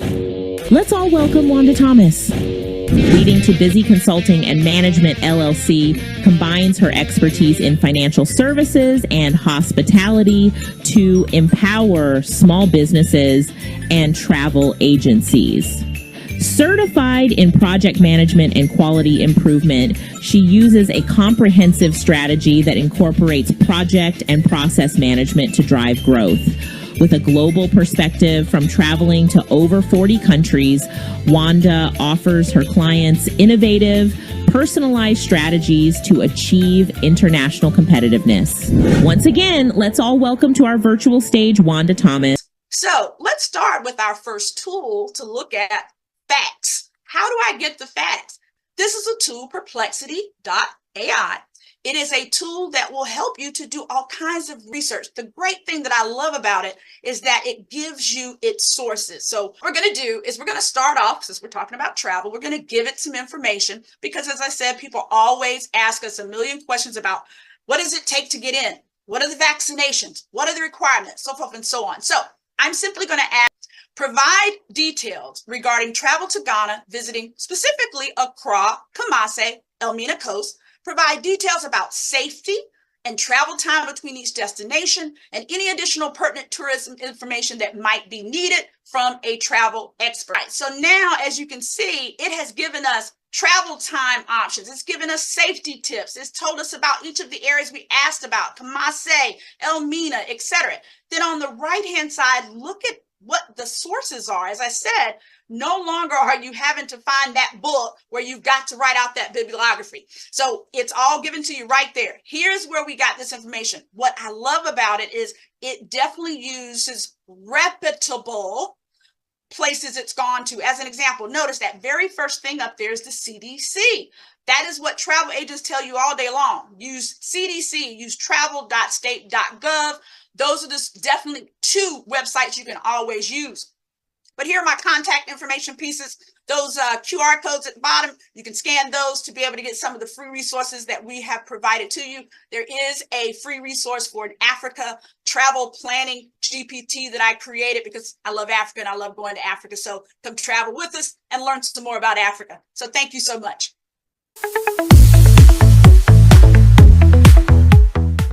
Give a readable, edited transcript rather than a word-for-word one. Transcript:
Let's all welcome Wanda Thomas. Leading to Busy Consulting and Management LLC combines her expertise in financial services and hospitality to empower small businesses and travel agencies. Certified in project management and quality improvement, she uses a comprehensive strategy that incorporates project and process management to drive growth. With a global perspective from traveling to over 40 countries, Wanda offers her clients innovative, personalized strategies to achieve international competitiveness. Once again, let's all welcome to our virtual stage, Wanda Thomas. So let's start with our first tool to look at facts. How do I get the facts? This is a tool, Perplexity.ai. It is a tool that will help you to do all kinds of research. The great thing that I love about it is that it gives you its sources. So what we're going to do is we're going to start off, since we're talking about travel, we're going to give it some information because, as I said, people always ask us a million questions about what does it take to get in? What are the vaccinations? What are the requirements? So forth and so on. So I'm simply going to add, provide details regarding travel to Ghana, visiting specifically Accra, Kumasi, Elmina Coast. Provide details about safety and travel time between each destination and any additional pertinent tourism information that might be needed from a travel expert. So now, as you can see, it has given us travel time options. It's given us safety tips. It's told us about each of the areas we asked about, Kumasi, Elmina, etc. Then on the right-hand side, look at what the sources are. As I said, no longer are you having to find that book where you've got to write out that bibliography. So it's all given to you right there. Here's where we got this information. What I love about it is it definitely uses reputable places it's gone to. As an example, notice that very first thing up there is the CDC. That is what travel agents tell you all day long. Use CDC, use travel.state.gov. Those are just definitely two websites you can always use. But here are my contact information pieces. Those QR codes at the bottom, you can scan those to be able to get some of the free resources that we have provided to you. There is a free resource for an Africa travel planning GPT that I created because I love Africa and I love going to Africa. So come travel with us and learn some more about Africa. So thank you so much.